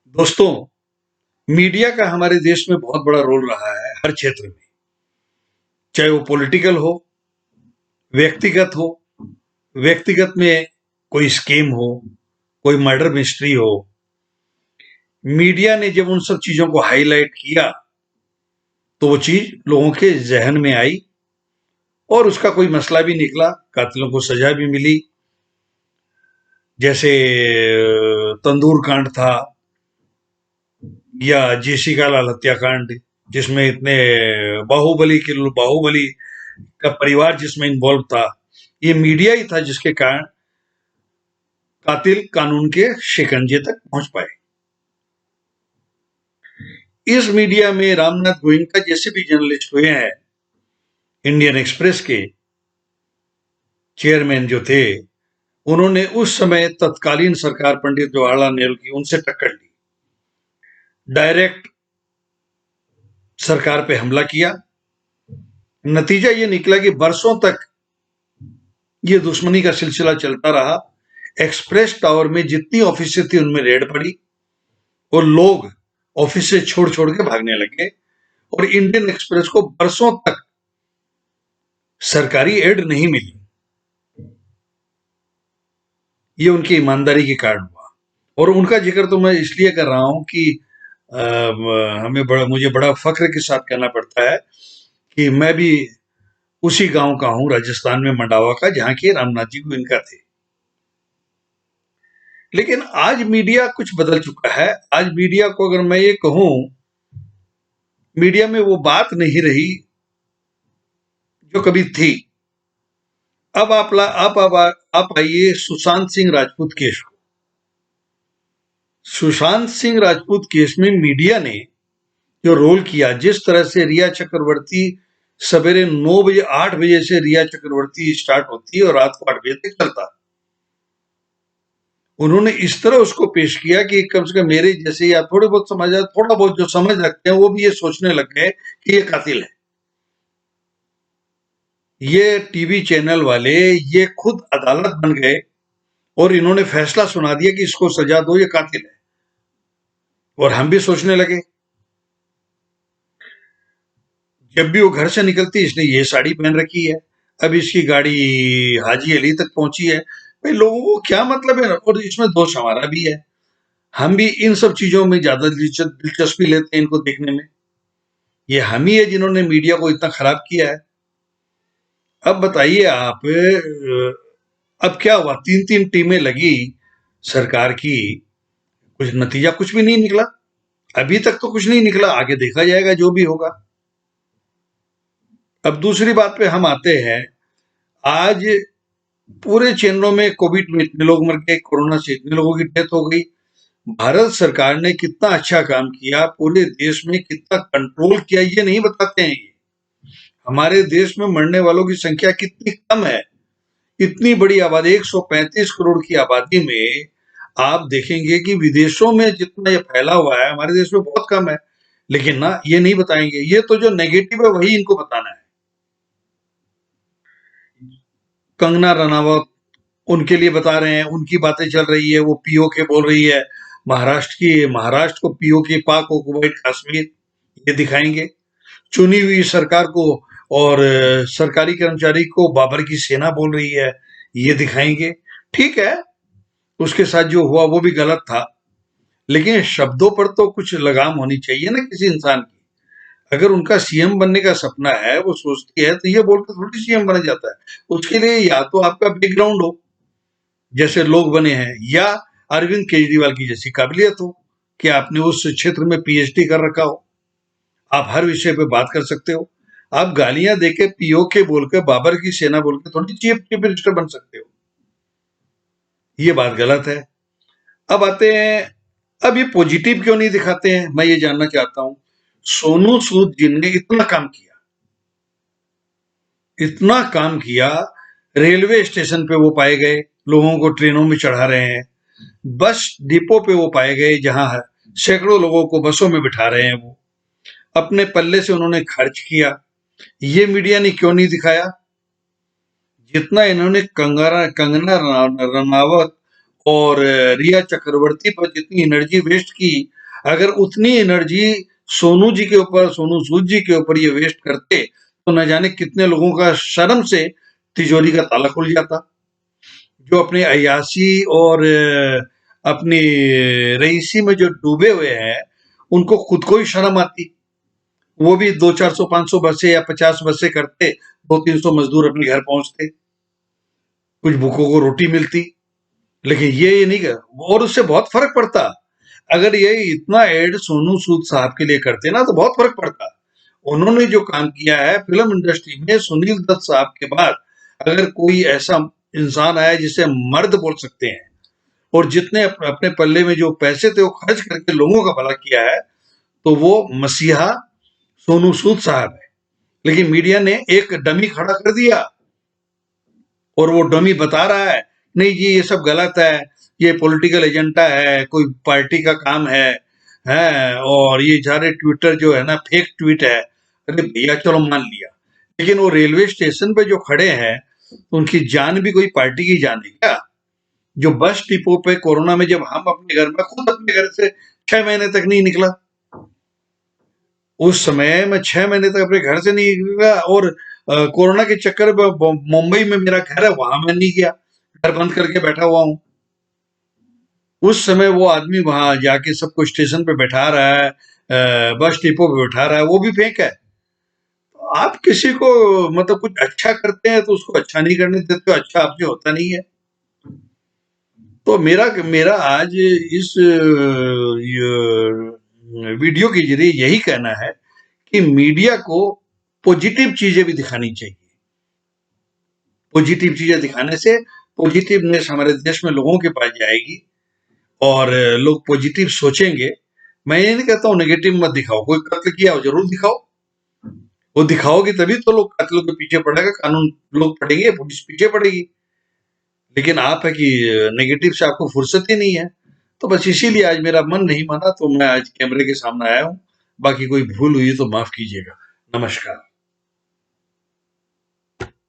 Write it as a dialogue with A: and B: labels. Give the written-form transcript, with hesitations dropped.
A: दोस्तों, मीडिया का हमारे देश में बहुत बड़ा रोल रहा है हर क्षेत्र में, चाहे वो पॉलिटिकल हो, व्यक्तिगत हो, व्यक्तिगत में कोई स्कीम हो, कोई मर्डर मिस्ट्री हो। मीडिया ने जब उन सब चीजों को हाईलाइट किया, तो वो चीज लोगों के जहन में आई और उसका कोई मसला भी निकला, कातिलों को सजा भी मिली। जैसे तंदूर कांड था या जेसी का लाल हत्याकांड, जिसमें इतने बाहुबली का परिवार जिसमें इन्वॉल्व था। ये मीडिया ही था जिसके कारण कातिल कानून के शिकंजे तक पहुंच पाए। इस मीडिया में रामनाथ गोयनका जैसे भी जर्नलिस्ट हुए हैं, इंडियन एक्सप्रेस के चेयरमैन जो थे, उन्होंने उस समय तत्कालीन सरकार पंडित जवाहरलाल नेहरू की उनसे टक्कर ली, डायरेक्ट सरकार पे हमला किया। नतीजा ये निकला कि बरसों तक ये दुश्मनी का सिलसिला चलता रहा। एक्सप्रेस टावर में जितनी ऑफिसें थी उनमें रेड पड़ी और लोग ऑफिस से छोड़ छोड़ के भागने लगे और इंडियन एक्सप्रेस को बरसों तक सरकारी एड नहीं मिली। ये उनकी ईमानदारी के कारण हुआ और उनका जिक्र तो मैं इसलिए कर रहा हूं कि मुझे बड़ा फख्र के साथ कहना पड़ता है कि मैं भी उसी गांव का हूं, राजस्थान में मंडावा का, जहां के रामनाथ जी गोयनका थे। लेकिन आज मीडिया कुछ बदल चुका है। आज मीडिया को अगर मैं ये कहूं, मीडिया में वो बात नहीं रही जो कभी थी। अब आप आइए सुशांत सिंह राजपूत केस को। सुशांत सिंह राजपूत केस में मीडिया ने जो रोल किया, जिस तरह से रिया चक्रवर्ती सवेरे 9 बजे 8 बजे से रिया चक्रवर्ती स्टार्ट होती है और रात को 8 बजे तक चलता, उन्होंने इस तरह उसको पेश किया कि कम से कम मेरे जैसे या थोड़ा बहुत जो समझ रखते हैं वो भी ये सोचने लग गए कि ये कातिल है। ये टीवी चैनल वाले ये खुद अदालत बन गए और इन्होंने फैसला सुना दिया कि इसको सजा दो, ये कातिल है। और हम भी सोचने लगे, जब भी वो घर से निकलती इसने ये साड़ी पहन रखी है, अब इसकी गाड़ी हाजी अली तक पहुंची है। भाई लोगों को क्या मतलब है, और इसमें दोष हमारा भी है। हम भी इन सब चीजों में ज्यादा दिलचस्पी लेते हैं इनको देखने में। ये हम ही है जिन्होंने मीडिया को इतना खराब किया है। अब बताइए आप, अब क्या हुआ? 3-3 टीमें लगी सरकार की, कुछ नतीजा कुछ भी नहीं निकला। अभी तक तो कुछ नहीं निकला, आगे देखा जाएगा जो भी होगा। अब दूसरी बात पे हम आते हैं। आज पूरे चैनलों में कोविड में इतने लोग मर गए, कोरोना से इतने लोगों की डेथ हो गई। भारत सरकार ने कितना अच्छा काम किया, पूरे देश में कितना कंट्रोल किया, ये नहीं बताते हैं। ये हमारे देश में मरने वालों की संख्या कितनी कम है। इतनी बड़ी आबादी, 135 करोड़ की आबादी में आप देखेंगे कि विदेशों में जितना ये फैला हुआ है, हमारे देश में बहुत कम है। लेकिन ना, ये नहीं बताएंगे। ये तो जो नेगेटिव है वही इनको बताना है। कंगना रनावत उनके लिए बता रहे हैं, उनकी बातें चल रही है, वो पीओके बोल रही है। महाराष्ट्र को पीओके, पाक ऑक्युपाइड कश्मीर, ये दिखाएंगे। चुनी हुई सरकार को और सरकारी कर्मचारी को बाबर की सेना बोल रही है, ये दिखाएंगे। ठीक है, उसके साथ जो हुआ वो भी गलत था, लेकिन शब्दों पर तो कुछ लगाम होनी चाहिए ना किसी इंसान की। अगर उनका सीएम बनने का सपना है, वो सोचती है, तो ये बोलकर थोड़ी सीएम बना जाता है। उसके लिए या तो आपका बैकग्राउंड हो, जैसे लोग बने हैं, या अरविंद केजरीवाल की जैसी काबिलियत हो कि आपने उस क्षेत्र में पीएचडी कर रखा हो, आप हर विषय पे बात कर सकते हो। आप गालियां देके, पीओके बोलकर, बाबर की सेना बोलकर थोड़ी चीफ मिनिस्टर बन सकते हो। ये बात गलत है। अब आते हैं, अब ये पॉजिटिव क्यों नहीं दिखाते हैं, मैं ये जानना चाहता हूं। सोनू सूद जिनने इतना काम किया, इतना काम किया, रेलवे स्टेशन पे वो पाए गए, लोगों को ट्रेनों में चढ़ा रहे हैं। बस डिपो पे वो पाए गए, जहां सैकड़ों लोगों को बसों में बिठा रहे हैं। वो अपने पल्ले से उन्होंने खर्च किया। ये मीडिया ने क्यों नहीं दिखाया? जितना इन्होंने कंगना रनावत और रिया चक्रवर्ती पर जितनी एनर्जी वेस्ट की, अगर उतनी एनर्जी सोनू जी के ऊपर, सोनू सूद जी के ऊपर ये वेस्ट करते, तो न जाने कितने लोगों का शर्म से तिजोरी का ताला खुल जाता। जो अपने अय्याशी और अपनी रईसी में जो डूबे हुए हैं, उनको खुद को ही शर्म आती। वो भी 200-400-500 बसें या 50 बसें करते, 200-300 मजदूर अपने घर पहुंचते, कुछ भूखों को रोटी मिलती। लेकिन ये नहीं कर, और उससे बहुत फर्क पड़ता। अगर ये इतना एड सोनू सूद साहब के लिए करते ना, तो बहुत फर्क पड़ता। उन्होंने जो काम किया है फिल्म इंडस्ट्री में, सुनील दत्त साहब के बाद अगर कोई ऐसा इंसान आया जिसे मर्द बोल सकते हैं, और जितने अपने पल्ले में जो पैसे थे वो खर्च करके लोगों का भला किया है, तो वो मसीहा सोनू सूद साहब है। लेकिन मीडिया ने एक डमी खड़ा कर दिया, और वो डमी बता रहा है नहीं जी ये सब गलत है, ये पॉलिटिकल एजेंडा है, कोई पार्टी का काम है, और ये सारे ट्विटर जो है ना फेक ट्वीट है। अरे भैया चलो मान लिया, लेकिन वो रेलवे स्टेशन पे जो खड़े हैं, उनकी जान भी कोई पार्टी की जान है क्या? जो बस डिपो पे कोरोना में, जब हम अपने घर में, खुद अपने घर से 6 महीने तक नहीं निकला, उस समय मैं 6 महीने तक अपने घर से नहीं निकला, और कोरोना के चक्कर में मुंबई में मेरा घर है, वहां मैं नहीं गया, घर बंद करके बैठा हुआ हूँ। उस समय वो आदमी वहां जाके सबको स्टेशन पे बैठा रहा है, बस डिपो पे बैठा रहा है, वो भी फेक है। आप किसी को मतलब कुछ अच्छा करते हैं तो उसको अच्छा नहीं करने देते, अच्छा आपसे होता नहीं है। तो मेरा मेरा आज इस वीडियो के जरिए यही कहना है कि मीडिया को पॉजिटिव चीजें भी दिखानी चाहिए। पॉजिटिव चीजें दिखाने से पॉजिटिवनेस हमारे देश में लोगों के पास जाएगी, और लोग पॉजिटिव सोचेंगे। मैं ये नहीं कहता हूँ नेगेटिव मत दिखाओ, कोई कत्ल किया हो जरूर दिखाओ, वो दिखाओगे तभी तो लोग कातिलों के पीछे पड़ेगा, कानून लोग पड़ेंगे, पुलिस पीछे पड़ेगी। लेकिन आप है कि नेगेटिव से आपको फुर्सत ही नहीं है। तो बस इसीलिए आज मेरा मन नहीं माना, तो मैं आज कैमरे के सामने आया हूँ। बाकी कोई भूल हुई तो माफ कीजिएगा। नमस्कार।